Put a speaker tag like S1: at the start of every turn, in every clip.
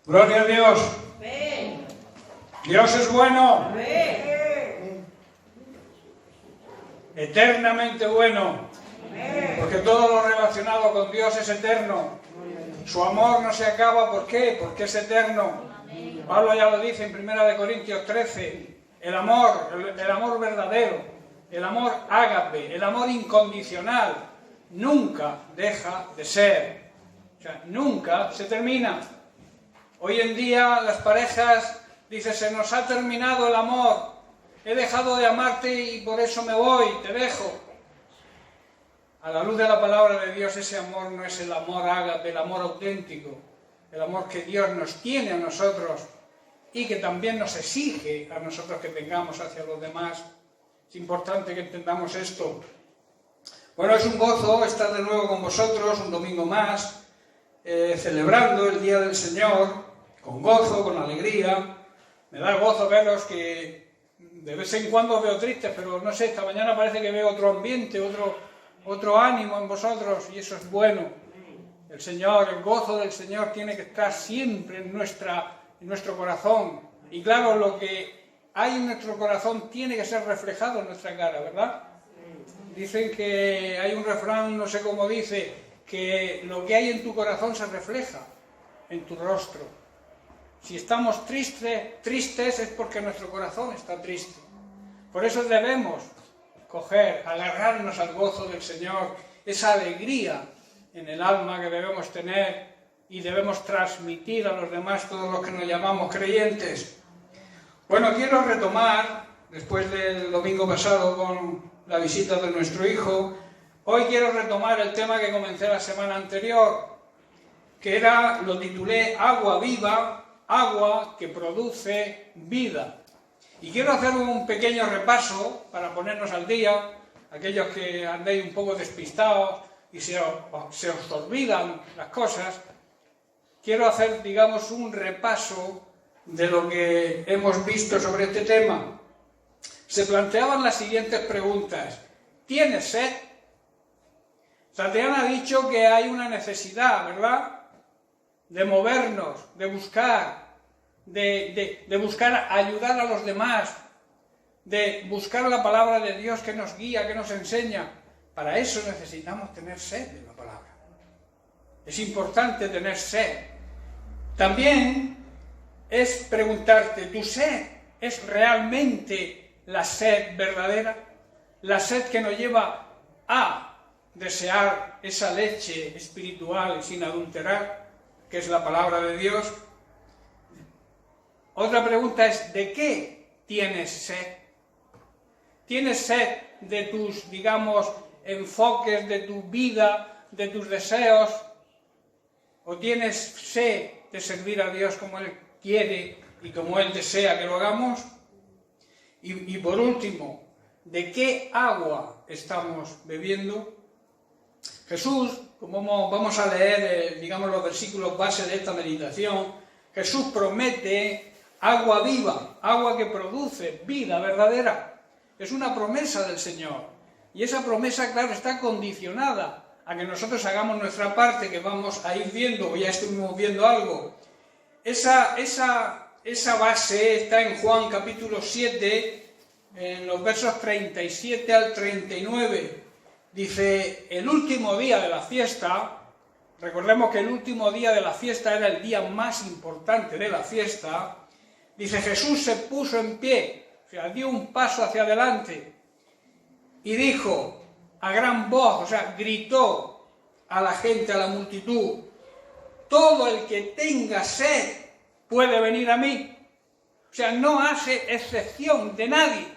S1: Gloria a Dios.
S2: Amén.
S1: Dios es bueno.
S2: Amén.
S1: Eternamente bueno.
S2: Amén.
S1: Porque todo lo relacionado con Dios es eterno. Su amor no se acaba. ¿Por qué? Porque es eterno. Pablo ya lo dice en 1 Corintios 13. El amor verdadero, el amor ágape, el amor incondicional, nunca deja de ser. O sea, nunca se termina. Hoy en día las parejas dicen, se nos ha terminado el amor, he dejado de amarte y por eso me voy, te dejo. A la luz de la palabra de Dios, ese amor no es el amor ágape, el amor auténtico, el amor que Dios nos tiene a nosotros y que también nos exige a nosotros que tengamos hacia los demás. Es importante que entendamos esto. Bueno, es un gozo estar de nuevo con vosotros, un domingo más, celebrando el Día del Señor, con gozo, con alegría. Me da gozo veros que de vez en cuando os veo tristes, pero no sé, esta mañana parece que veo otro ambiente, otro ánimo en vosotros, y eso es bueno. El Señor, el gozo del Señor tiene que estar siempre en nuestro corazón. Y claro, lo que hay en nuestro corazón tiene que ser reflejado en nuestra cara, ¿verdad? Dicen que hay un refrán, no sé cómo dice, que lo que hay en tu corazón se refleja en tu rostro. Si estamos tristes es porque nuestro corazón está triste. Por eso debemos agarrarnos al gozo del Señor, esa alegría en el alma que debemos tener y debemos transmitir a los demás, todos los que nos llamamos creyentes. Bueno, quiero retomar, después del domingo pasado con la visita de nuestro hijo, hoy quiero retomar el tema que comencé la semana anterior, que lo titulé Agua Viva, agua que produce vida. Y quiero hacer un pequeño repaso para ponernos al día, aquellos que andéis un poco despistados y se os olvidan las cosas. Quiero hacer, digamos, un repaso de lo que hemos visto sobre este tema. Se planteaban las siguientes preguntas. ¿Tienes sed? Santiago ha dicho que hay una necesidad, ¿verdad?, de movernos, de buscar ayudar a los demás, de buscar la palabra de Dios que nos guía, que nos enseña. Para eso necesitamos tener sed de la palabra. Es importante tener sed. También es preguntarte, ¿tu sed es realmente la sed verdadera? La sed que nos lleva a desear esa leche espiritual sin adulterar, que es la palabra de Dios. Otra pregunta es, ¿de qué tienes sed? ¿Tienes sed de tus, digamos, enfoques, de tu vida, de tus deseos? ¿O tienes sed de servir a Dios como Él quiere y como Él desea que lo hagamos? Y por último, ¿de qué agua estamos bebiendo? Jesús, como vamos a leer, digamos, los versículos base de esta meditación, Jesús promete agua viva, agua que produce vida verdadera. Es una promesa del Señor. Y esa promesa, claro, está condicionada a que nosotros hagamos nuestra parte, que vamos a ir viendo, o ya estuvimos viendo algo. Esa base está en Juan capítulo 7, en los versos 37 al 39. Dice, el último día de la fiesta, recordemos que el último día de la fiesta era el día más importante de la fiesta, dice, Jesús se puso en pie, o sea, dio un paso hacia adelante y dijo a gran voz, o sea, gritó a la gente, a la multitud, todo el que tenga sed puede venir a mí. O sea, no hace excepción de nadie,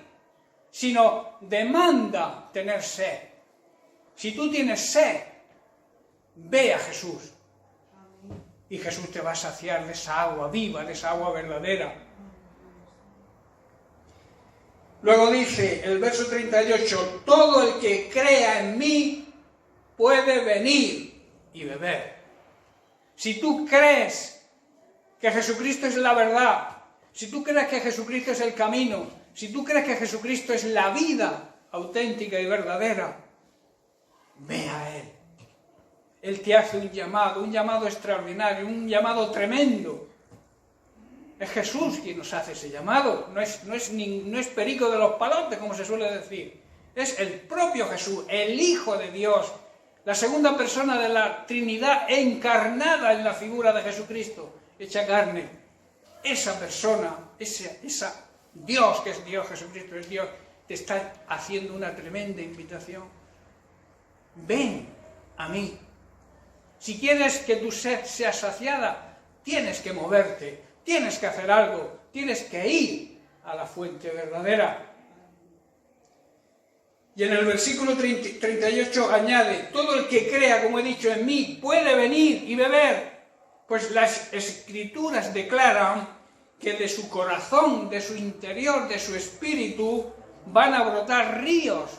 S1: sino demanda tener sed. Si tú tienes sed, ve a Jesús. Y Jesús te va a saciar de esa agua viva, de esa agua verdadera. Luego dice el verso 38, todo el que crea en mí puede venir y beber. Si tú crees que Jesucristo es la verdad, si tú crees que Jesucristo es el camino, si tú crees que Jesucristo es la vida auténtica y verdadera, ve a Él. Él te hace un llamado extraordinario, un llamado tremendo Es Jesús quien nos hace ese llamado, no es perico de los palotes, como se suele decir. Es el propio Jesús, el Hijo de Dios, la segunda persona de la Trinidad encarnada en la figura de Jesucristo, hecha carne. Esa persona, esa Dios, que es Dios, Jesucristo es Dios, te está haciendo una tremenda invitación. Ven a mí. Si quieres que tu sed sea saciada, tienes que moverte, tienes que hacer algo, tienes que ir a la fuente verdadera. Y en el versículo 38 añade, todo el que crea, como he dicho, en mí, puede venir y beber. Pues las Escrituras declaran que de su corazón, de su interior, de su espíritu, van a brotar ríos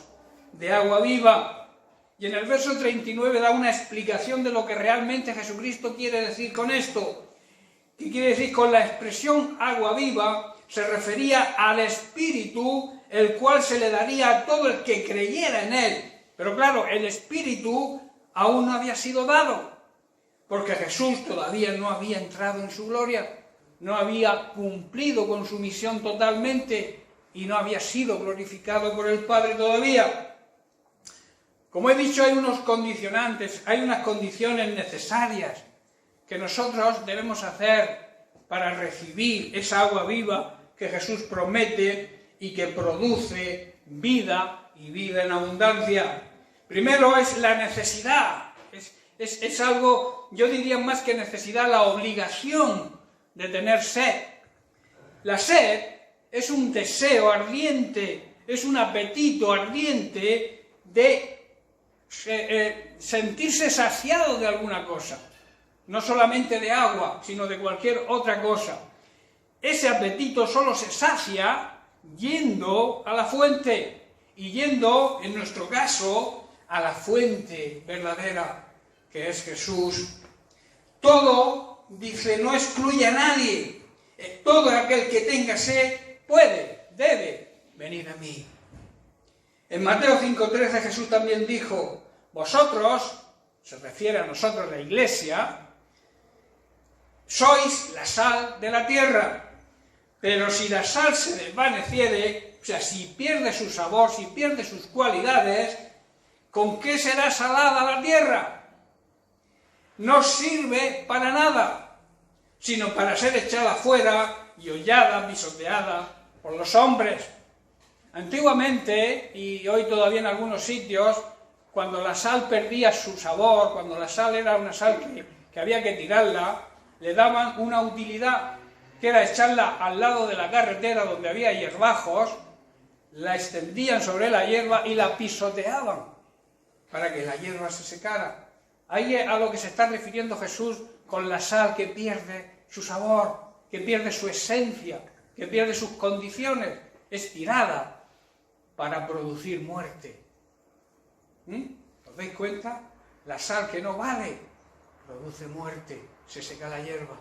S1: de agua viva. Y en el verso 39 da una explicación de lo que realmente Jesucristo quiere decir con esto. ¿Qué quiere decir con la expresión agua viva? Se refería al Espíritu, el cual se le daría a todo el que creyera en él. Pero claro, el Espíritu aún no había sido dado, porque Jesús todavía no había entrado en su gloria, no había cumplido con su misión totalmente y no había sido glorificado por el Padre todavía. Como he dicho, hay unos condicionantes, hay unas condiciones necesarias que nosotros debemos hacer para recibir esa agua viva que Jesús promete y que produce vida y vida en abundancia. Primero es la necesidad, es algo, yo diría más que necesidad, la obligación de tener sed. La sed es un deseo ardiente, es un apetito ardiente de sentirse saciado de alguna cosa, no solamente de agua, sino de cualquier otra cosa. Ese apetito solo se sacia yendo a la fuente, y yendo, en nuestro caso, a la fuente verdadera, que es Jesús. Todo, dice, no excluye a nadie. Todo aquel que tenga sed puede, debe venir a mí. En Mateo 5:13 Jesús también dijo, vosotros, se refiere a nosotros la Iglesia, sois la sal de la tierra, pero si la sal se desvaneciere, o sea, si pierde su sabor, si pierde sus cualidades, ¿con qué será salada la tierra? No sirve para nada, sino para ser echada fuera y hollada, pisoteada por los hombres. Antiguamente, y hoy todavía en algunos sitios, cuando la sal perdía su sabor, cuando la sal era una sal que había que tirarla, le daban una utilidad, que era echarla al lado de la carretera donde había hierbajos, la extendían sobre la hierba y la pisoteaban para que la hierba se secara. Ahí es a lo que se está refiriendo Jesús con la sal que pierde su sabor, que pierde su esencia, que pierde sus condiciones, es tirada para producir muerte. ¿Os dais cuenta? La sal que no vale produce muerte, se seca la hierba.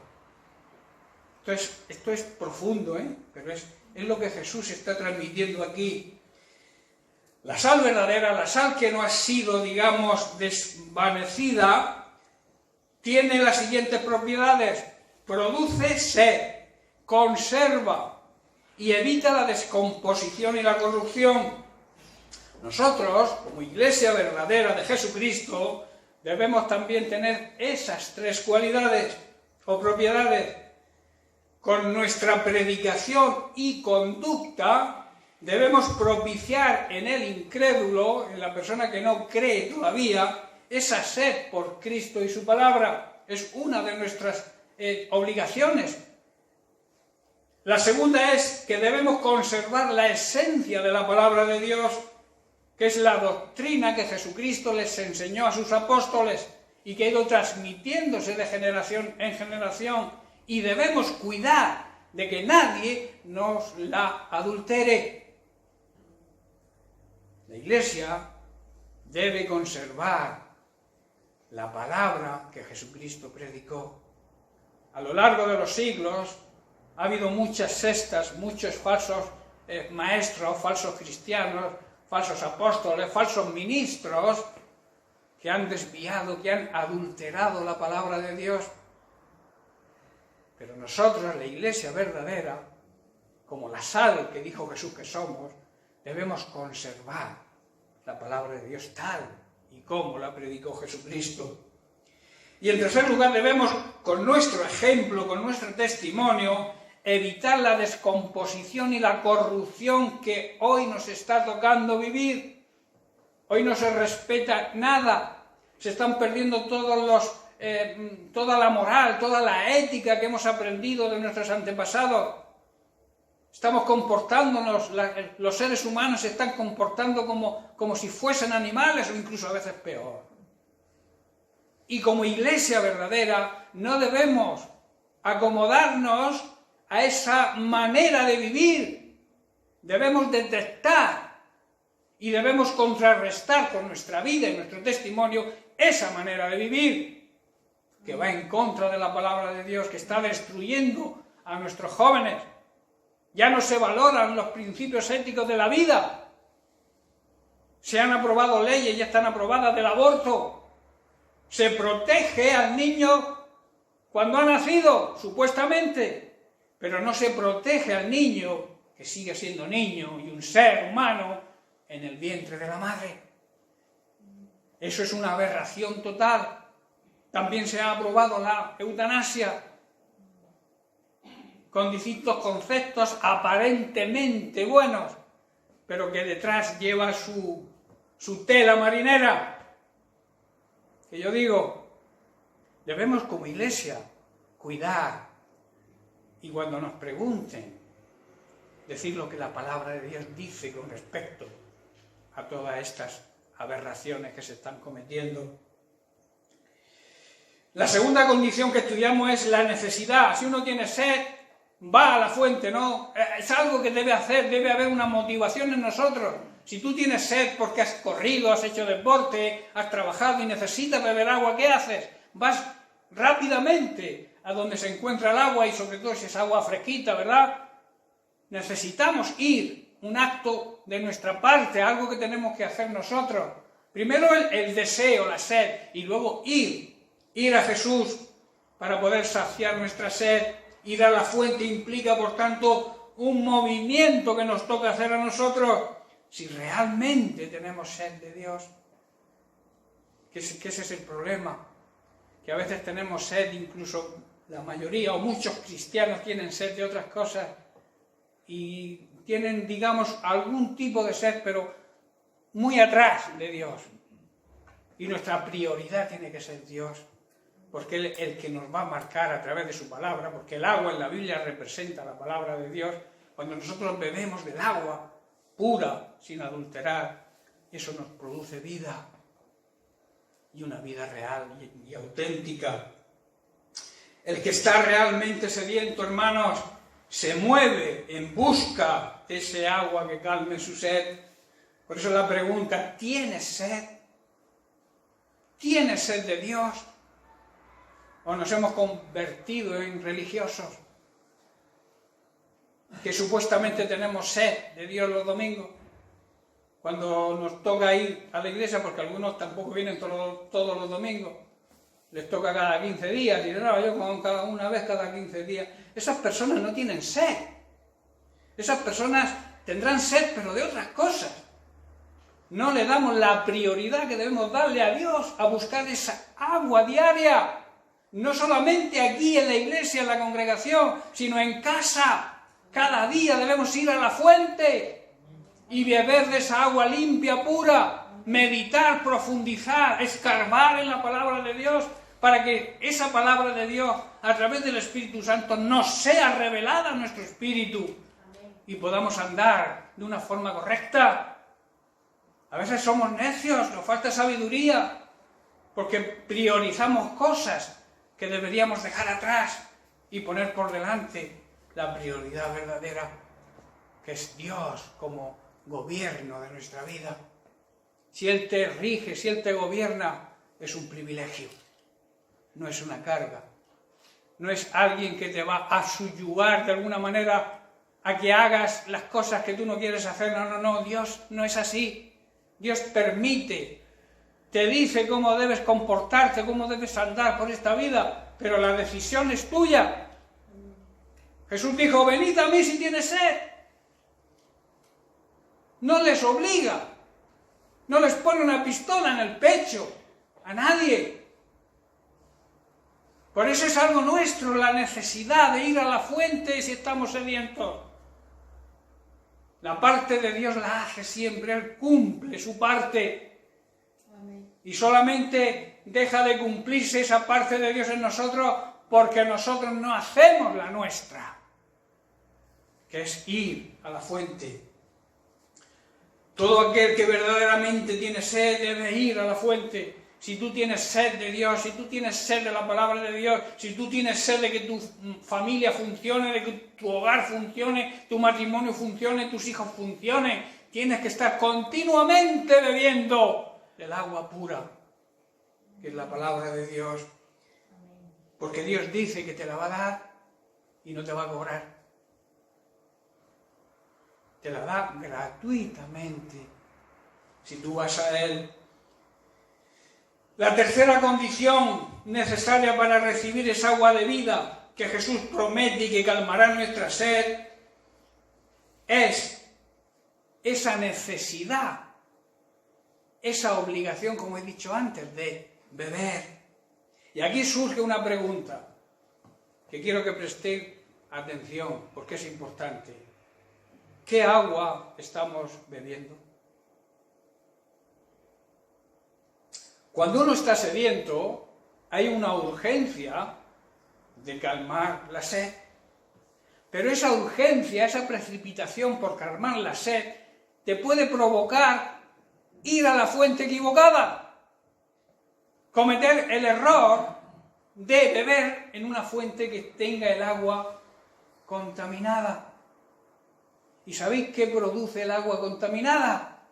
S1: Entonces, esto es profundo, pero es lo que Jesús está transmitiendo aquí. La sal verdadera, la sal que no ha sido, digamos, desvanecida, tiene las siguientes propiedades. Produce sed, conserva y evita la descomposición y la corrupción. Nosotros, como Iglesia verdadera de Jesucristo, debemos también tener esas tres cualidades o propiedades. Con nuestra predicación y conducta debemos propiciar en el incrédulo, en la persona que no cree todavía, esa sed por Cristo y su palabra. Es una de nuestras obligaciones. La segunda es que debemos conservar la esencia de la palabra de Dios, que es la doctrina que Jesucristo les enseñó a sus apóstoles y que ha ido transmitiéndose de generación en generación, y debemos cuidar de que nadie nos la adultere. La Iglesia debe conservar la palabra que Jesucristo predicó. A lo largo de los siglos ha habido muchas sectas, muchos falsos maestros, falsos cristianos, falsos apóstoles, falsos ministros que han desviado, que han adulterado la palabra de Dios. Pero nosotros, la iglesia verdadera, como la sal que dijo Jesús que somos, debemos conservar la palabra de Dios tal y como la predicó Jesucristo. Y en tercer lugar, debemos, con nuestro ejemplo, con nuestro testimonio, evitar la descomposición y la corrupción que hoy nos está tocando vivir. Hoy no se respeta nada, se están perdiendo toda la moral, toda la ética que hemos aprendido de nuestros antepasados. Estamos comportándonos, los seres humanos se están comportando como si fuesen animales o incluso a veces peor. Y como iglesia verdadera no debemos acomodarnos a esa manera de vivir. Debemos detectar y debemos contrarrestar con nuestra vida y nuestro testimonio esa manera de vivir que va en contra de la palabra de Dios, que está destruyendo a nuestros jóvenes. Ya no se valoran los principios éticos de la vida. Se han aprobado leyes, ya están aprobadas del aborto. Se protege al niño cuando ha nacido, supuestamente, pero no se protege al niño, que sigue siendo niño y un ser humano, en el vientre de la madre. Eso es una aberración total. También se ha aprobado la eutanasia, con distintos conceptos aparentemente buenos, pero que detrás lleva su tela marinera. Que yo digo, debemos como iglesia cuidar y cuando nos pregunten, decir lo que la palabra de Dios dice con respecto a todas estas aberraciones que se están cometiendo. La segunda condición que estudiamos es la necesidad. Si uno tiene sed, va a la fuente, ¿no? Es algo que debe hacer, debe haber una motivación en nosotros. Si tú tienes sed porque has corrido, has hecho deporte, has trabajado y necesitas beber agua, ¿qué haces? Vas rápidamente a donde se encuentra el agua y sobre todo si es agua fresquita, ¿verdad? Necesitamos ir, un acto de nuestra parte, algo que tenemos que hacer nosotros. Primero el deseo, la sed, y luego ir a Jesús para poder saciar nuestra sed. Ir a la fuente implica, por tanto, un movimiento que nos toca hacer a nosotros. Si realmente tenemos sed de Dios, que ese es el problema, que a veces tenemos sed, incluso la mayoría o muchos cristianos tienen sed de otras cosas y tienen, digamos, algún tipo de sed, pero muy atrás de Dios. Y nuestra prioridad tiene que ser Dios, porque Él el que nos va a marcar a través de su palabra, porque el agua en la Biblia representa la palabra de Dios. Cuando nosotros bebemos del agua pura, sin adulterar, eso nos produce vida, y una vida real y auténtica. El que está realmente sediento, hermanos, se mueve en busca de ese agua que calme su sed. Por eso la pregunta, ¿tienes sed? ¿Tienes sed de Dios? ¿O nos hemos convertido en religiosos que supuestamente tenemos sed de Dios los domingos, cuando nos toca ir a la iglesia, porque algunos tampoco vienen todos los domingos, les toca cada 15 días, y no, yo con una vez cada 15 días. Esas personas no tienen sed. Esas personas tendrán sed, pero de otras cosas. No le damos la prioridad que debemos darle a Dios, a buscar esa agua diaria. No solamente aquí en la iglesia, en la congregación, sino en casa. Cada día debemos ir a la fuente y beber de esa agua limpia, pura, meditar, profundizar, escarbar en la palabra de Dios, para que esa palabra de Dios, a través del Espíritu Santo, nos sea revelada a nuestro espíritu y podamos andar de una forma correcta. A veces somos necios, nos falta sabiduría, porque priorizamos cosas que deberíamos dejar atrás y poner por delante la prioridad verdadera, que es Dios como gobierno de nuestra vida. Si Él te rige, si Él te gobierna, es un privilegio, no es una carga. No es alguien que te va a subyugar de alguna manera a que hagas las cosas que tú no quieres hacer. No, Dios no es así. Dios permite, te dice cómo debes comportarte, cómo debes andar por esta vida, pero la decisión es tuya. Jesús dijo, venid a mí si tienes sed. No les obliga, no les pone una pistola en el pecho, a nadie. Por eso es algo nuestro, la necesidad de ir a la fuente si estamos sedientos. La parte de Dios la hace siempre, Él cumple su parte.
S2: Amén.
S1: Y solamente deja de cumplirse esa parte de Dios en nosotros porque nosotros no hacemos la nuestra, que es ir a la fuente. Todo aquel que verdaderamente tiene sed debe ir a la fuente. Si tú tienes sed de Dios, si tú tienes sed de la palabra de Dios, si tú tienes sed de que tu familia funcione, de que tu hogar funcione, tu matrimonio funcione, tus hijos funcionen, tienes que estar continuamente bebiendo del agua pura, que es la palabra de Dios. Porque Dios dice que te la va a dar y no te va a cobrar. Te la da gratuitamente si tú vas a Él. La tercera condición necesaria para recibir esa agua de vida que Jesús promete y que calmará nuestra sed es esa necesidad, esa obligación, como he dicho antes, de beber. Y aquí surge una pregunta que quiero que prestéis atención porque es importante. ¿Qué agua estamos bebiendo? Cuando uno está sediento, hay una urgencia de calmar la sed. Pero esa urgencia, esa precipitación por calmar la sed, te puede provocar ir a la fuente equivocada. Cometer el error de beber en una fuente que tenga el agua contaminada. ¿Y sabéis qué produce el agua contaminada?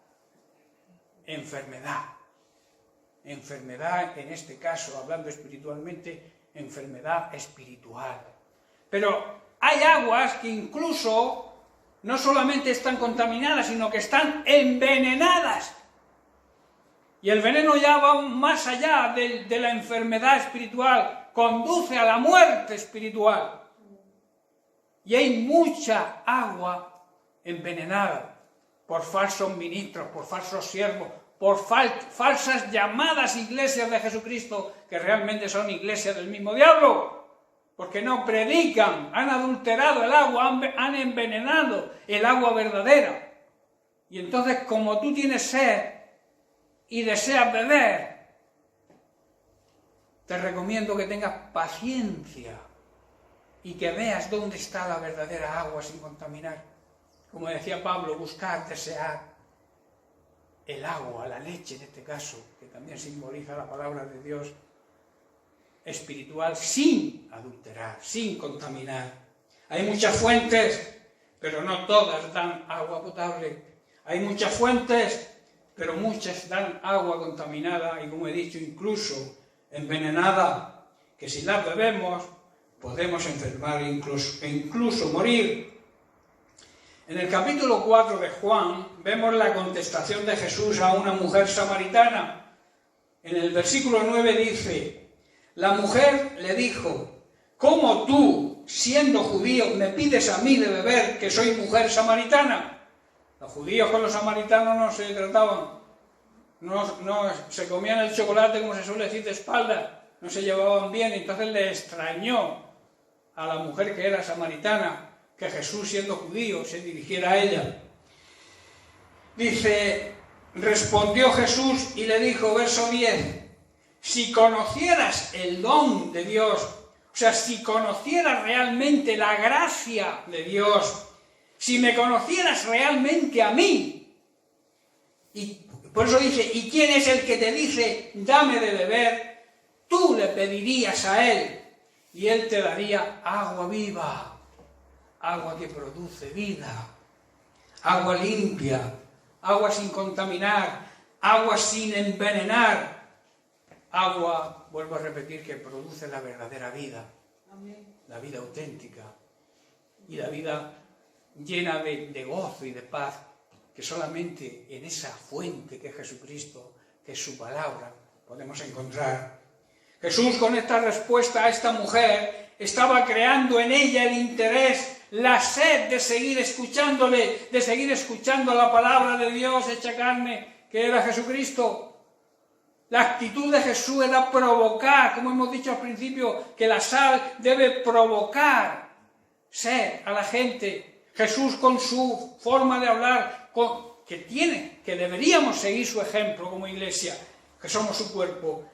S1: Enfermedad. Enfermedad, en este caso, hablando espiritualmente, enfermedad espiritual. Pero hay aguas que incluso no solamente están contaminadas, sino que están envenenadas. Y el veneno ya va más allá de la enfermedad espiritual, conduce a la muerte espiritual. Y hay mucha agua envenenada por falsos ministros, por falsos siervos, por falsas llamadas iglesias de Jesucristo, que realmente son iglesias del mismo diablo, porque no predican, han adulterado el agua, han envenenado el agua verdadera. Y entonces, como tú tienes sed y deseas beber, te recomiendo que tengas paciencia y que veas dónde está la verdadera agua sin contaminar. Como decía Pablo, buscar, desear el agua, la leche en este caso, que también simboliza la palabra de Dios espiritual, sin adulterar, sin contaminar. Hay muchas fuentes, pero no todas dan agua potable. Hay muchas fuentes, pero muchas dan agua contaminada y, como he dicho, incluso envenenada, que si la bebemos podemos enfermar e incluso morir. En el capítulo 4 de Juan vemos la contestación de Jesús a una mujer samaritana. En el versículo 9 dice, la mujer le dijo, ¿cómo tú, siendo judío, me pides a mí de beber, que soy mujer samaritana? Los judíos con los samaritanos no se trataban, no se comían el chocolate, como se suele decir, de espaldas, no se llevaban bien, entonces le extrañó a la mujer que era samaritana que Jesús, siendo judío, se dirigiera a ella. Dice, respondió Jesús y le dijo, verso 10, si conocieras el don de Dios, o sea, si conocieras realmente la gracia de Dios, si me conocieras realmente a mí, y por eso dice, ¿y quién es el que te dice, dame de beber? Tú le pedirías a él, y él te daría agua viva. Agua que produce vida, agua limpia, agua sin contaminar, agua sin envenenar, agua, vuelvo a repetir, que produce la verdadera vida, la vida auténtica y la vida llena de gozo y de paz, que solamente en esa fuente que es Jesucristo, que es su palabra, podemos encontrar. Jesús, con esta respuesta a esta mujer, estaba creando en ella el interés, la sed de seguir escuchándole, de seguir escuchando la palabra de Dios hecha carne, que era Jesucristo. La actitud de Jesús era provocar, como hemos dicho al principio, que la sal debe provocar sed a la gente. Jesús, con su forma de hablar, que deberíamos seguir su ejemplo como iglesia, que somos su cuerpo,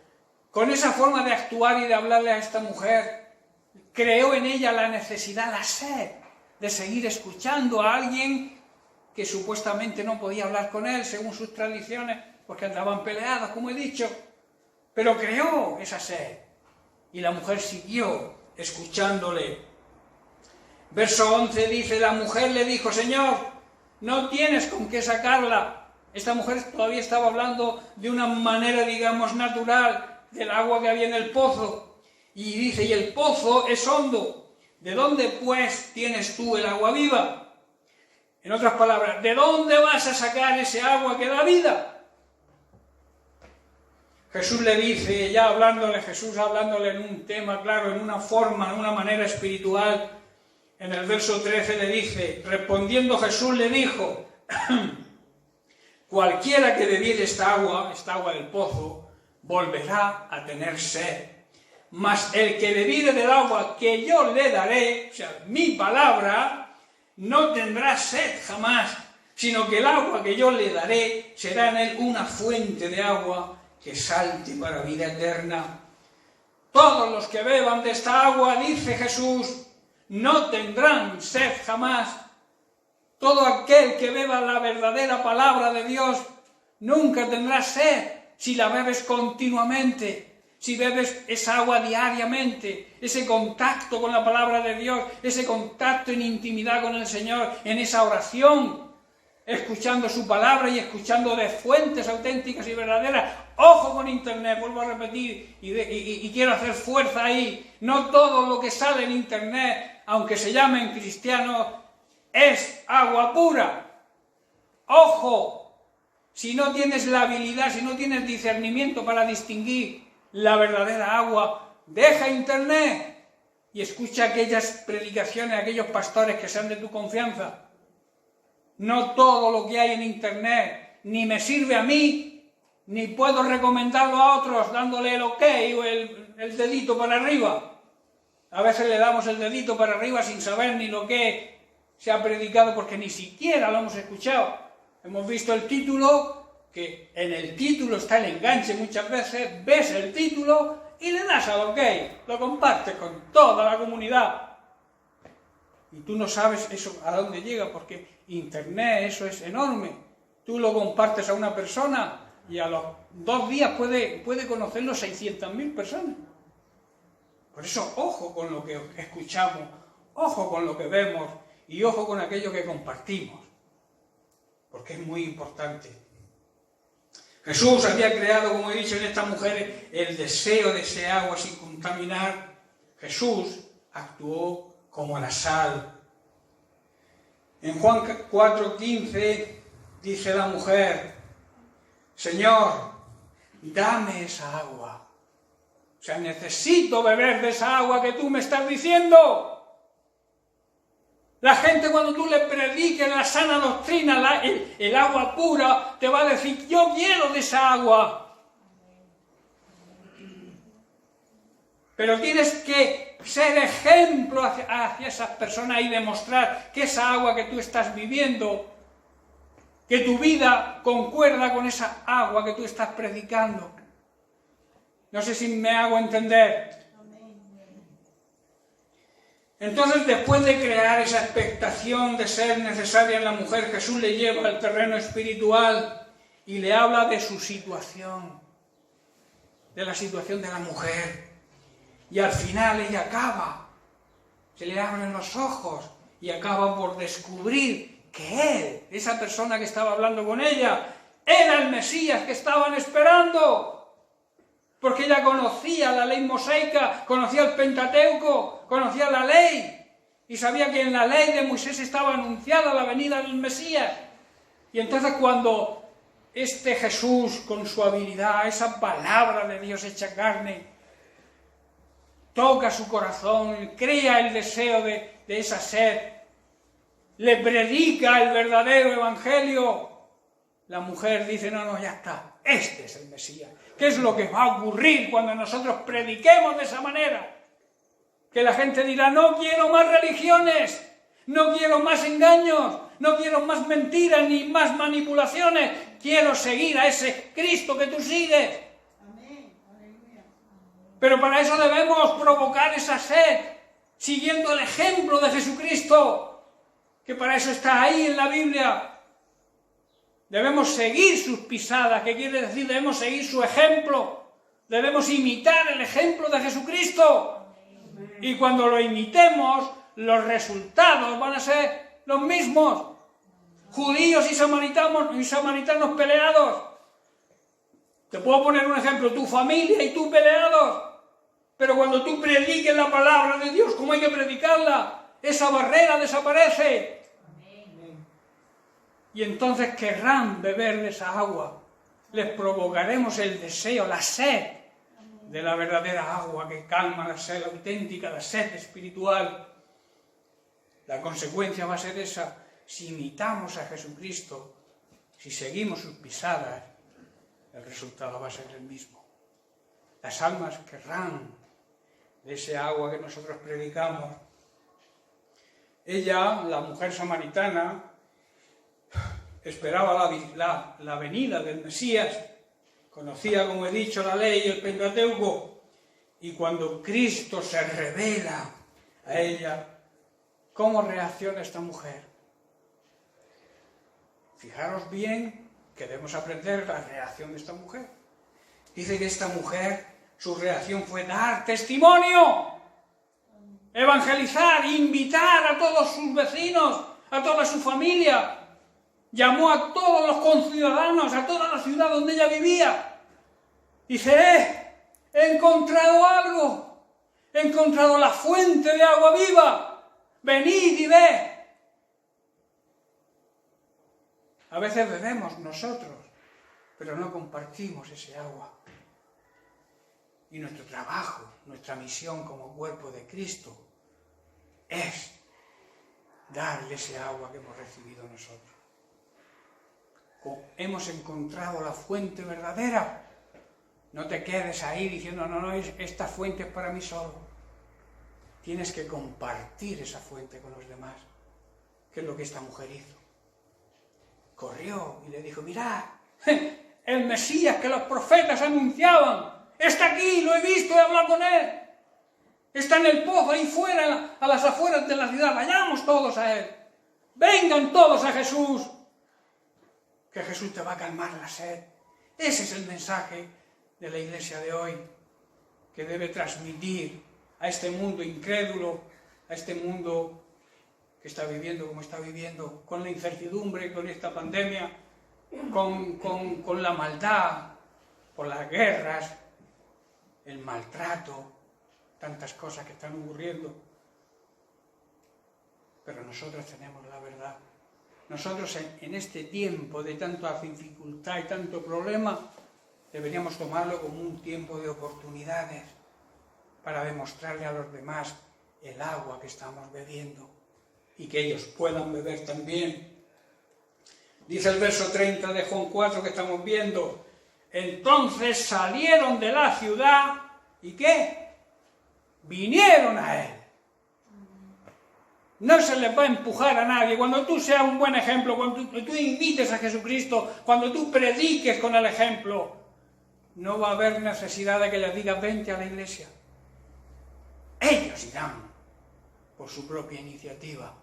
S1: con esa forma de actuar y de hablarle a esta mujer, creó en ella la necesidad, la sed de seguir escuchando a alguien que supuestamente no podía hablar con él según sus tradiciones, porque andaban peleadas, como he dicho, pero creó esa sed y la mujer siguió escuchándole. Verso 11 dice, la mujer le dijo, Señor, no tienes con qué sacarla. Esta mujer todavía estaba hablando de una manera, digamos, natural, del agua que había en el pozo. Y dice, y el pozo es hondo. ¿De dónde, pues, tienes tú el agua viva? En otras palabras, ¿de dónde vas a sacar ese agua que da vida? Jesús le dice, Jesús hablándole en un tema, claro, en una forma, en una manera espiritual, en el verso 13 le dice, respondiendo Jesús le dijo, cualquiera que bebiere esta agua del pozo, volverá a tener sed. Mas el que bebiere del agua que yo le daré, o sea, mi palabra, no tendrá sed jamás, sino que el agua que yo le daré será en él una fuente de agua que salte para vida eterna. Todos los que beban de esta agua, dice Jesús, no tendrán sed jamás. Todo aquel que beba la verdadera palabra de Dios nunca tendrá sed si la bebes continuamente, si bebes esa agua diariamente, ese contacto con la palabra de Dios, ese contacto en intimidad con el Señor, en esa oración, escuchando su palabra y escuchando de fuentes auténticas y verdaderas. Ojo con Internet, vuelvo a repetir y quiero hacer fuerza ahí. No todo lo que sale en Internet, aunque se llamen cristianos, es agua pura. Ojo, si no tienes la habilidad, si no tienes discernimiento para distinguir la verdadera agua, deja Internet y escucha aquellas predicaciones, aquellos pastores que sean de tu confianza. No todo lo que hay en Internet ni me sirve a mí, ni puedo recomendarlo a otros dándole el ok o el dedito para arriba. A veces le damos el dedito para arriba sin saber ni lo que se ha predicado porque ni siquiera lo hemos escuchado. Hemos visto el título, que en el título está el enganche muchas veces, ves el título y le das al ok, lo compartes con toda la comunidad. Y tú no sabes eso a dónde llega, porque Internet, eso es enorme. Tú lo compartes a una persona y a los 2 días puede conocerlo 600.000 personas. Por eso, ojo con lo que escuchamos, ojo con lo que vemos y ojo con aquello que compartimos, porque es muy importante. Jesús había creado, como he dicho, en esta mujer el deseo de ese agua sin contaminar. Jesús actuó como la sal. En Juan 4:15 dice la mujer, Señor, dame esa agua. O sea, necesito beber de esa agua que tú me estás diciendo. La gente cuando tú le prediques la sana doctrina, el agua pura, te va a decir, yo quiero de esa agua. Pero tienes que ser ejemplo hacia esas personas y demostrar que esa agua que tú estás viviendo, que tu vida concuerda con esa agua que tú estás predicando. No sé si me hago entender. Entonces, después de crear esa expectación de ser necesaria en la mujer, Jesús le lleva al terreno espiritual y le habla de su situación, de la situación de la mujer. Y al final ella acaba, se le abren los ojos y acaba por descubrir que él, esa persona que estaba hablando con ella, era el Mesías que estaban esperando. Porque ella conocía la ley mosaica, conocía el Pentateuco, conocía la ley y sabía que en la ley de Moisés estaba anunciada la venida del Mesías. Y entonces cuando este Jesús, con su habilidad, esa palabra de Dios hecha carne, toca su corazón, crea el deseo de esa sed, le predica el verdadero evangelio, la mujer dice, no, ya está, este es el Mesías. ¿Qué es lo que va a ocurrir cuando nosotros prediquemos de esa manera? Que la gente dirá, no quiero más religiones, no quiero más engaños, no quiero más mentiras ni más manipulaciones, quiero seguir a ese Cristo que tú sigues. Pero para eso debemos provocar esa sed, siguiendo el ejemplo de Jesucristo, que para eso está ahí en la Biblia. Debemos seguir sus pisadas, que quiere decir debemos seguir su ejemplo, debemos imitar el ejemplo de Jesucristo. Y cuando lo imitemos, los resultados van a ser los mismos. Judíos y samaritanos peleados. Te puedo poner un ejemplo, tu familia y tú peleados. Pero cuando tú prediques la palabra de Dios, como hay que predicarla, esa barrera desaparece. Y entonces querrán beber de esa agua. Les provocaremos el deseo, la sed de la verdadera agua que calma la sed auténtica, la sed espiritual. La consecuencia va a ser esa. Si imitamos a Jesucristo, si seguimos sus pisadas, el resultado va a ser el mismo. Las almas querrán de ese agua que nosotros predicamos. Ella, la mujer samaritana, esperaba la venida del Mesías, conocía, como he dicho, la ley y el Pentateuco, y cuando Cristo se revela a ella, ¿cómo reacciona esta mujer? Fijaros bien que debemos aprender la reacción de esta mujer. Dice que esta mujer, su reacción fue dar testimonio, evangelizar, invitar a todos sus vecinos, a toda su familia. Llamó a todos los conciudadanos, a toda la ciudad donde ella vivía. Dice, he encontrado algo, he encontrado la fuente de agua viva, venid y ved. A veces bebemos nosotros, pero no compartimos ese agua. Y nuestro trabajo, nuestra misión como cuerpo de Cristo es darle ese agua que hemos recibido nosotros. Hemos encontrado la fuente verdadera. No te quedes ahí diciendo, no, esta fuente es para mí solo. Tienes que compartir esa fuente con los demás, que es lo que esta mujer hizo. Corrió y le dijo, mirad, el Mesías que los profetas anunciaban, está aquí, lo he visto, he hablado con él. Está en el pozo, ahí fuera, a las afueras de la ciudad, vayamos todos a él. Vengan todos a Jesús, que Jesús te va a calmar la sed. Ese es el mensaje de la iglesia de hoy, que debe transmitir a este mundo incrédulo, a este mundo que está viviendo como está viviendo, con la incertidumbre, con esta pandemia, con la maldad, por las guerras, el maltrato, tantas cosas que están ocurriendo. Pero nosotros tenemos la verdad. Nosotros en este tiempo de tanta dificultad y tanto problema, deberíamos tomarlo como un tiempo de oportunidades para demostrarle a los demás el agua que estamos bebiendo y que ellos puedan beber también. Dice el verso 30 de Juan 4 que estamos viendo, entonces salieron de la ciudad y ¿qué? Vinieron a él. No se le va a empujar a nadie. Cuando tú seas un buen ejemplo, cuando tú invites a Jesucristo, cuando tú prediques con el ejemplo, no va a haber necesidad de que les digas vente a la iglesia. Ellos irán por su propia iniciativa.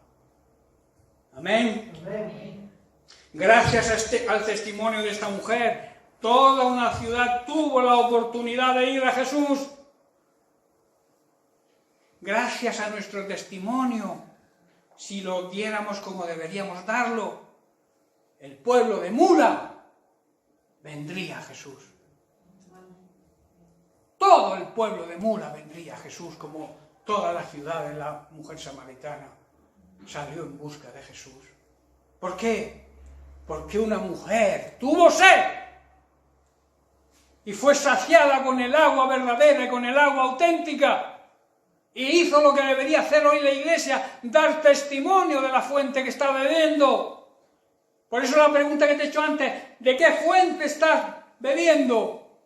S1: Amén.
S2: Amén.
S1: Gracias al testimonio de esta mujer, toda una ciudad tuvo la oportunidad de ir a Jesús. Gracias a nuestro testimonio, si lo diéramos como deberíamos darlo, el pueblo de Mula vendría a Jesús. Todo el pueblo de Mula vendría a Jesús, como toda la ciudad de la mujer samaritana salió en busca de Jesús. ¿Por qué? Porque una mujer tuvo sed y fue saciada con el agua verdadera y con el agua auténtica. Y hizo lo que debería hacer hoy la Iglesia, dar testimonio de la fuente que está bebiendo. Por eso la pregunta que te he hecho antes, ¿de qué fuente estás bebiendo?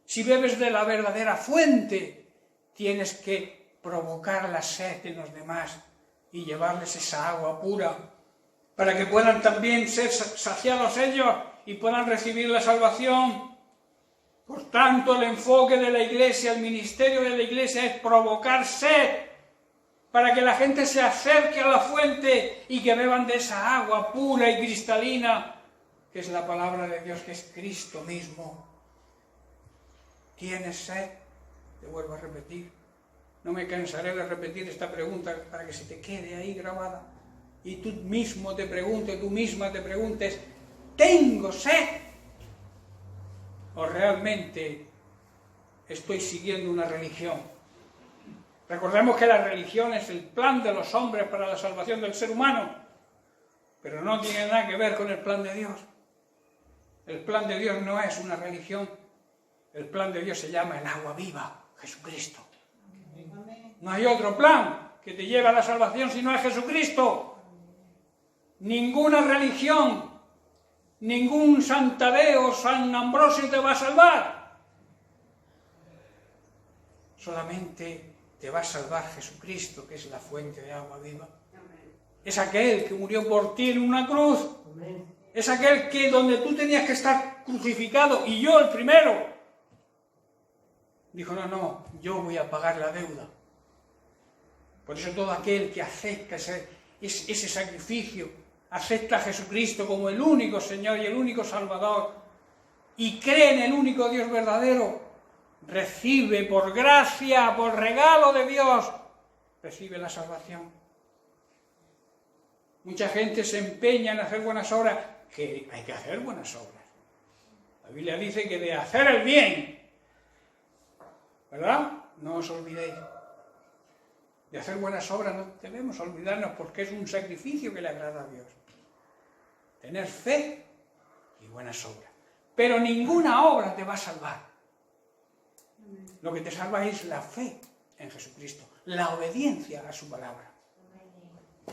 S1: Si bebes de la verdadera fuente, tienes que provocar la sed en los demás y llevarles esa agua pura, para que puedan también ser saciados ellos y puedan recibir la salvación. Por tanto, el enfoque de la Iglesia, el ministerio de la Iglesia es provocar sed, para que la gente se acerque a la fuente y que beban de esa agua pura y cristalina, que es la palabra de Dios, que es Cristo mismo. ¿Tienes sed? Te vuelvo a repetir. No me cansaré de repetir esta pregunta para que se te quede ahí grabada. Y tú mismo te preguntes, tú misma te preguntes, ¿tengo sed? ¿O realmente estoy siguiendo una religión? Recordemos que la religión es el plan de los hombres para la salvación del ser humano, pero no tiene nada que ver con el plan de Dios. El plan de Dios no es una religión. El plan de Dios se llama el agua viva, Jesucristo. No hay otro plan que te lleve a la salvación si no es Jesucristo. Ninguna religión, ningún San Tadeo, San Ambrosio te va a salvar. Solamente te va a salvar Jesucristo, que es la fuente de agua viva. Es aquel que murió por ti en una cruz. Es aquel que donde tú tenías que estar crucificado, y yo el primero, dijo, no, yo voy a pagar la deuda. Por eso todo aquel que acepta ese sacrificio, acepta a Jesucristo como el único Señor y el único Salvador, y cree en el único Dios verdadero, recibe por gracia, por regalo de Dios, recibe la salvación. Mucha gente se empeña en hacer buenas obras, que hay que hacer buenas obras. La Biblia dice que de hacer el bien, ¿verdad? No os olvidéis. De hacer buenas obras no debemos olvidarnos, porque es un sacrificio que le agrada a Dios. Tener fe y buenas obras. Pero ninguna obra te va a salvar. Lo que te salva es la fe en Jesucristo, la obediencia a su palabra.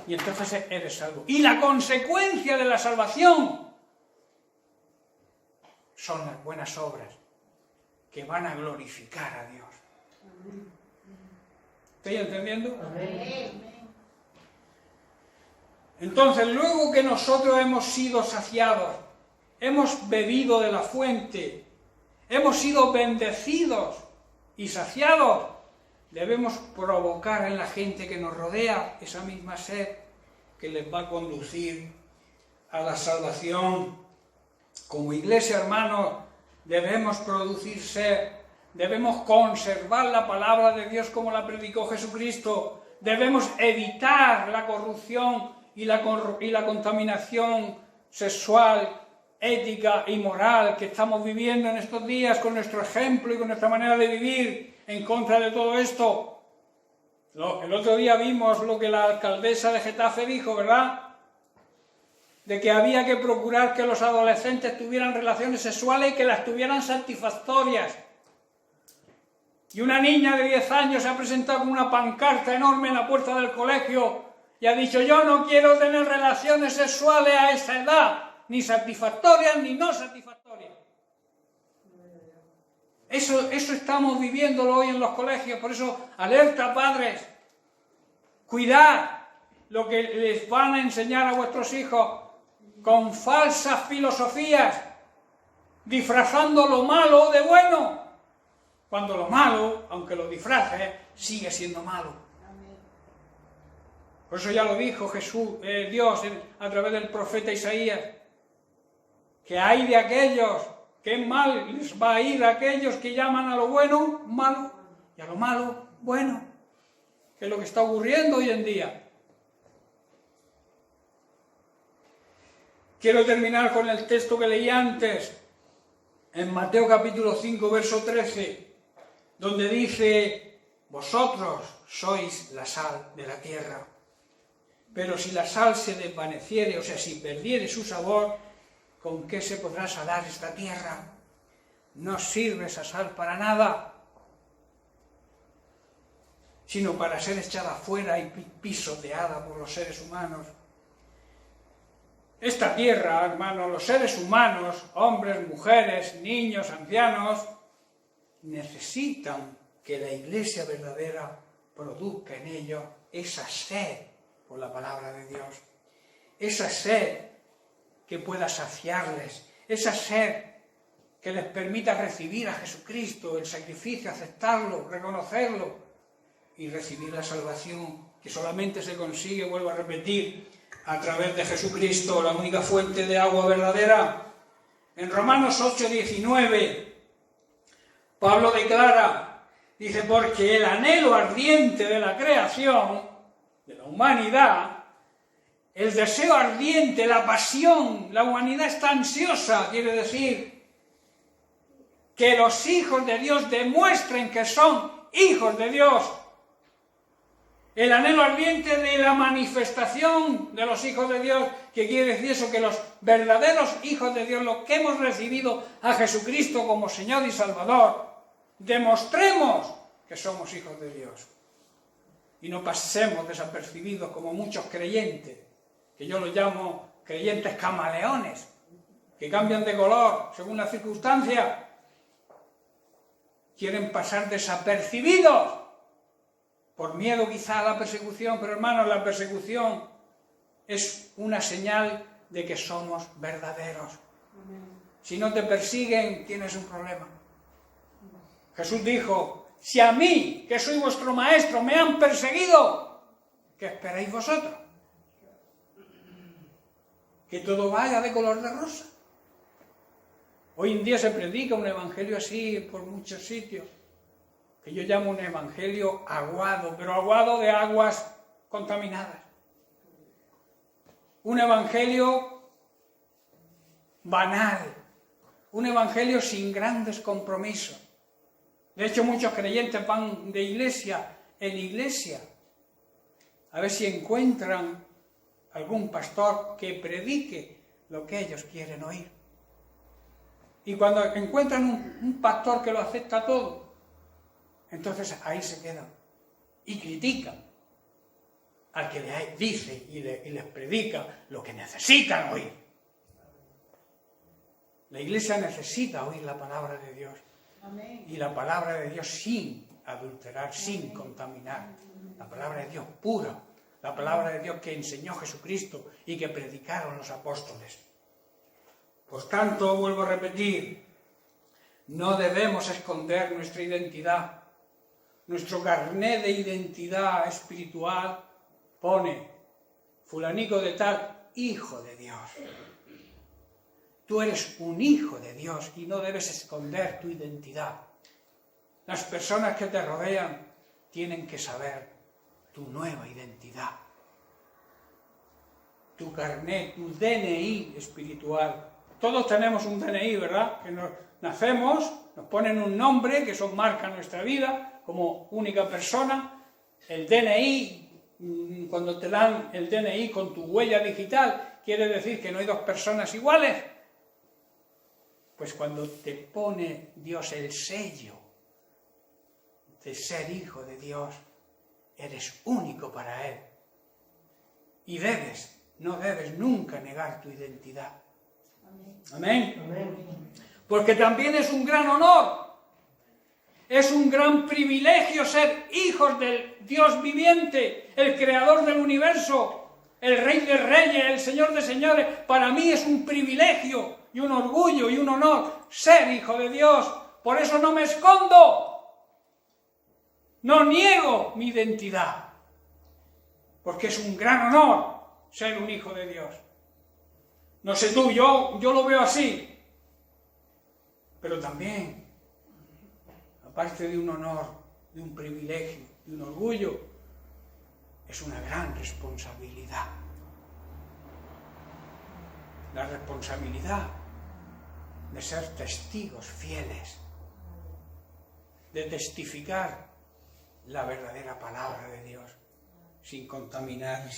S1: Y entonces eres salvo. Y la consecuencia de la salvación son las buenas obras que van a glorificar a Dios. ¿Estáis entendiendo? Entonces, luego que nosotros hemos sido saciados, hemos bebido de la fuente, hemos sido bendecidos y saciados, debemos provocar en la gente que nos rodea esa misma sed que les va a conducir a la salvación. Como iglesia, hermanos, debemos producir sed, debemos conservar la palabra de Dios como la predicó Jesucristo, debemos evitar la corrupción y la contaminación sexual, ética y moral que estamos viviendo en estos días con nuestro ejemplo y con nuestra manera de vivir en contra de todo esto. El otro día vimos lo que la alcaldesa de Getafe dijo, ¿verdad? De que había que procurar que los adolescentes tuvieran relaciones sexuales y que las tuvieran satisfactorias. Y una niña de 10 años se ha presentado con una pancarta enorme en la puerta del colegio y ha dicho, yo no quiero tener relaciones sexuales a esa edad, ni satisfactorias ni no satisfactorias. Eso estamos viviéndolo hoy en los colegios, por eso alerta, padres, cuidad lo que les van a enseñar a vuestros hijos con falsas filosofías, disfrazando lo malo de bueno, cuando lo malo, aunque lo disfraces, sigue siendo malo. Por eso ya lo dijo Dios a través del profeta Isaías, que hay de aquellos que mal les va a ir a aquellos que llaman a lo bueno malo y a lo malo bueno, que es lo que está ocurriendo hoy en día. Quiero terminar con el texto que leí antes, en Mateo capítulo 5, verso 13, donde dice, vosotros sois la sal de la tierra, pero si la sal se desvaneciere, o sea, si perdiere su sabor, ¿con qué se podrá salar esta tierra? No sirve esa sal para nada. sino para ser echada fuera y pisoteada por los seres humanos. Esta tierra, hermanos, los seres humanos, hombres, mujeres, niños, ancianos, necesitan que la Iglesia verdadera produzca en ellos esa sed por la palabra de Dios, esa sed que pueda saciarles, esa sed que les permita recibir a Jesucristo, el sacrificio, aceptarlo, reconocerlo y recibir la salvación que solamente se consigue, vuelvo a repetir, a través de Jesucristo, la única fuente de agua verdadera. En Romanos 8:19, Pablo declara, dice, porque el anhelo ardiente de la creación, de la humanidad, el deseo ardiente, la pasión, la humanidad está ansiosa, quiere decir, que los hijos de Dios demuestren que son hijos de Dios. El anhelo ardiente de la manifestación de los hijos de Dios, que quiere decir eso, que los verdaderos hijos de Dios, los que hemos recibido a Jesucristo como Señor y Salvador, demostremos que somos hijos de Dios. Y no pasemos desapercibidos como muchos creyentes, que yo los llamo creyentes camaleones, que cambian de color según las circunstancias. Quieren pasar desapercibidos por miedo quizá a la persecución, pero hermanos, la persecución es una señal de que somos verdaderos. Si no te persiguen, tienes un problema. Jesús dijo, si a mí, que soy vuestro maestro, me han perseguido, ¿qué esperáis vosotros? ¿Que todo vaya de color de rosa? Hoy en día se predica un evangelio así por muchos sitios, que yo llamo un evangelio aguado, pero aguado de aguas contaminadas. Un evangelio banal, un evangelio sin grandes compromisos. De hecho, muchos creyentes van de iglesia en iglesia a ver si encuentran algún pastor que predique lo que ellos quieren oír. Y cuando encuentran un pastor que lo acepta todo, entonces ahí se quedan y critican al que les dice y les predica lo que necesitan oír. La iglesia necesita oír la palabra de Dios.
S2: Amén.
S1: Y la palabra de Dios sin adulterar, sin contaminar. La palabra de Dios pura. La palabra de Dios que enseñó Jesucristo y que predicaron los apóstoles. Por tanto, vuelvo a repetir, no debemos esconder nuestra identidad. Nuestro carnet de identidad espiritual pone fulanico de tal, hijo de Dios. Tú eres un hijo de Dios y no debes esconder tu identidad. Las personas que te rodean tienen que saber tu nueva identidad. Tu carnet, tu DNI espiritual. Todos tenemos un DNI, ¿verdad? Que nacemos, nos ponen un nombre, que eso marca nuestra vida como única persona. El DNI, cuando te dan el DNI con tu huella digital, quiere decir que no hay dos personas iguales. Pues cuando te pone Dios el sello de ser hijo de Dios, eres único para Él. Y no debes nunca negar tu identidad. Amén. Amén. Porque también es un gran honor, es un gran privilegio ser hijos del Dios viviente, el creador del universo, el Rey de Reyes, el Señor de Señores. Para mí es un privilegio y un orgullo y un honor ser hijo de Dios. Por eso no me escondo, no niego mi identidad, porque es un gran honor ser un hijo de Dios. No sé tú, yo lo veo así. Pero también, aparte de un honor, de un privilegio, de un orgullo, es una gran responsabilidad. La responsabilidad de ser testigos fieles, de testificar la verdadera palabra de Dios, sin contaminar.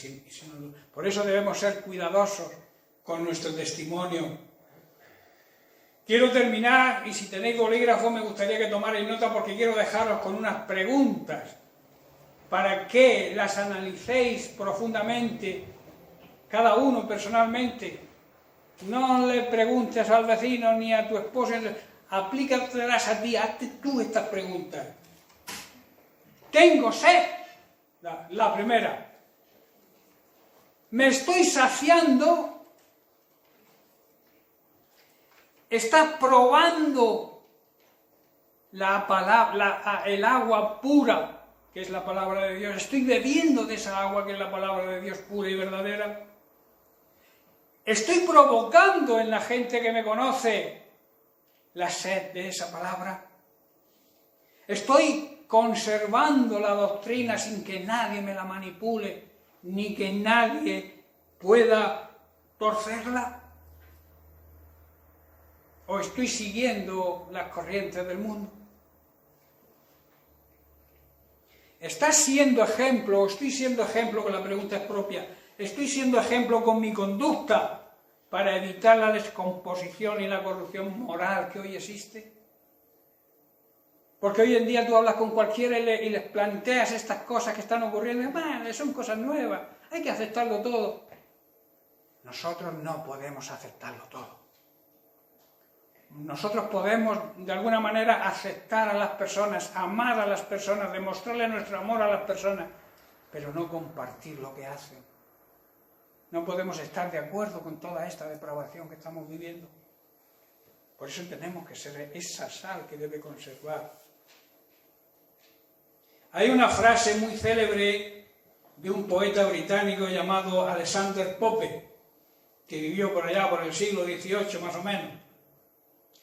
S1: Por eso debemos ser cuidadosos con nuestro testimonio. Quiero terminar, y si tenéis bolígrafo me gustaría que tomarais nota, porque quiero dejaros con unas preguntas para que las analicéis profundamente, cada uno personalmente. No le preguntes al vecino ni a tu esposa, aplícatelas a ti, hazte tú estas preguntas. ¿Tengo sed? La primera. ¿Me estoy saciando? ¿Estás probando el agua pura, que es la palabra de Dios? ¿Estoy bebiendo de esa agua, que es la palabra de Dios pura y verdadera? ¿Estoy provocando en la gente que me conoce la sed de esa palabra? ¿Estoy conservando la doctrina sin que nadie me la manipule, ni que nadie pueda torcerla? ¿O estoy siguiendo las corrientes del mundo? ¿Estás siendo ejemplo o estoy siendo ejemplo, que la pregunta es propia? ¿Estoy siendo ejemplo con mi conducta para evitar la descomposición y la corrupción moral que hoy existe? Porque hoy en día tú hablas con cualquiera y les planteas estas cosas que están ocurriendo, y son cosas nuevas, hay que aceptarlo todo. Nosotros no podemos aceptarlo todo. Nosotros podemos, de alguna manera, aceptar a las personas, amar a las personas, demostrarle nuestro amor a las personas, pero no compartir lo que hacen. No podemos estar de acuerdo con toda esta depravación que estamos viviendo. Por eso tenemos que ser esa sal que debe conservar. Hay una frase muy célebre de un poeta británico llamado Alexander Pope, que vivió por allá por el siglo XVIII más o menos,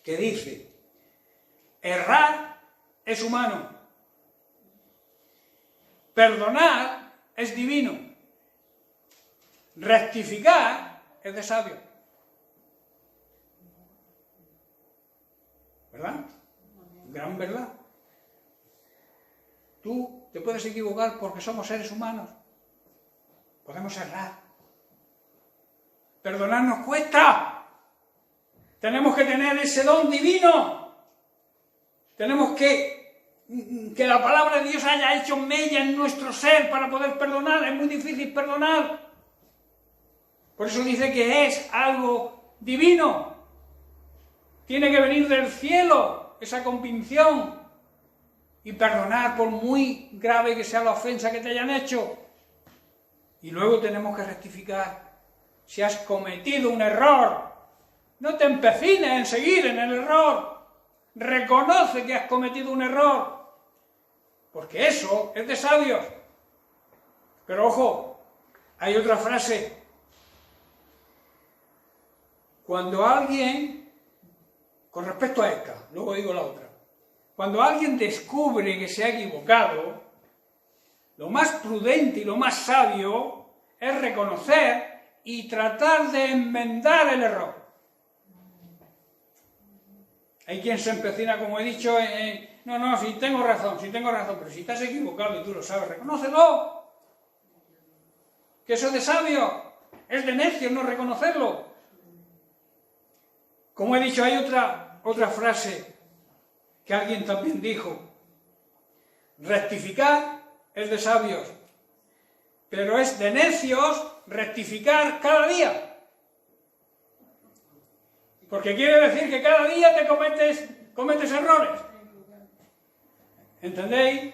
S1: que dice: errar es humano, perdonar es divino, rectificar es de sabio. ¿Verdad? Gran verdad. Tú te puedes equivocar porque somos seres humanos. Podemos errar. Perdonar nos cuesta. Tenemos que tener ese don divino. Tenemos que la palabra de Dios haya hecho mella en nuestro ser para poder perdonar. Es muy difícil perdonar. Por eso dice que es algo divino. Tiene que venir del cielo esa convicción. Y perdonar por muy grave que sea la ofensa que te hayan hecho. Y luego tenemos que rectificar. Si has cometido un error, no te empecines en seguir en el error. Reconoce que has cometido un error. Porque eso es de sabios. Pero ojo, hay otra frase. Cuando alguien, con respecto a esta, luego digo la otra. Cuando alguien descubre que se ha equivocado, lo más prudente y lo más sabio es reconocer y tratar de enmendar el error. Hay quien se empecina, como he dicho, no, si tengo razón, pero si estás equivocado y tú lo sabes, reconócelo. Que eso es de sabio, es de necio no reconocerlo. Como he dicho, hay otra frase que alguien también dijo: rectificar es de sabios, pero es de necios rectificar cada día. Porque quiere decir que cada día te cometes errores. ¿Entendéis?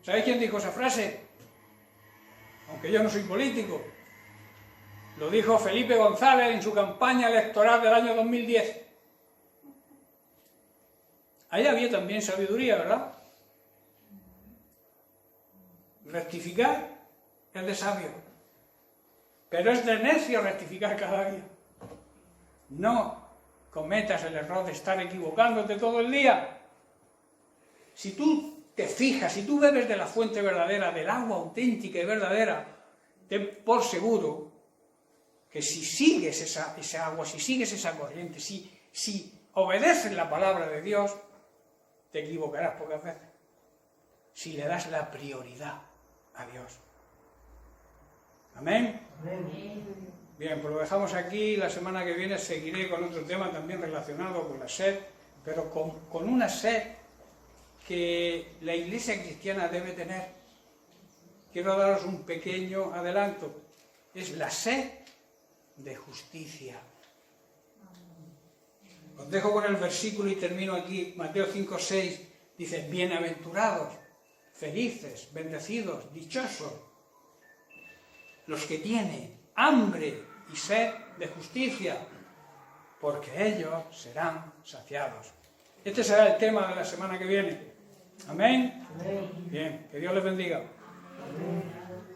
S1: ¿Sabéis quién dijo esa frase? Aunque yo no soy político. Lo dijo Felipe González en su campaña electoral del año 2010. Ahí había también sabiduría, ¿verdad? Rectificar es de sabio, pero es de necio rectificar cada día. No cometas el error de estar equivocándote todo el día. Si tú te fijas, si tú bebes de la fuente verdadera, del agua auténtica y verdadera, ten por seguro que si sigues esa agua, si sigues esa corriente, si obedeces la palabra de Dios, te equivocarás pocas veces. Si le das la prioridad a Dios. ¿Amén? Amén. Bien, pues lo dejamos aquí. La semana que viene seguiré con otro tema también relacionado con la sed, pero con una sed que la Iglesia cristiana debe tener. quiero daros un pequeño adelanto. Es la sed de justicia. Os dejo con el versículo y termino aquí. Mateo 5:6 dice: bienaventurados, felices, bendecidos, dichosos, los que tienen hambre y sed de justicia, porque ellos serán saciados. Este será el tema de la semana que viene. Amén. Bien, que Dios les bendiga.
S2: Amén.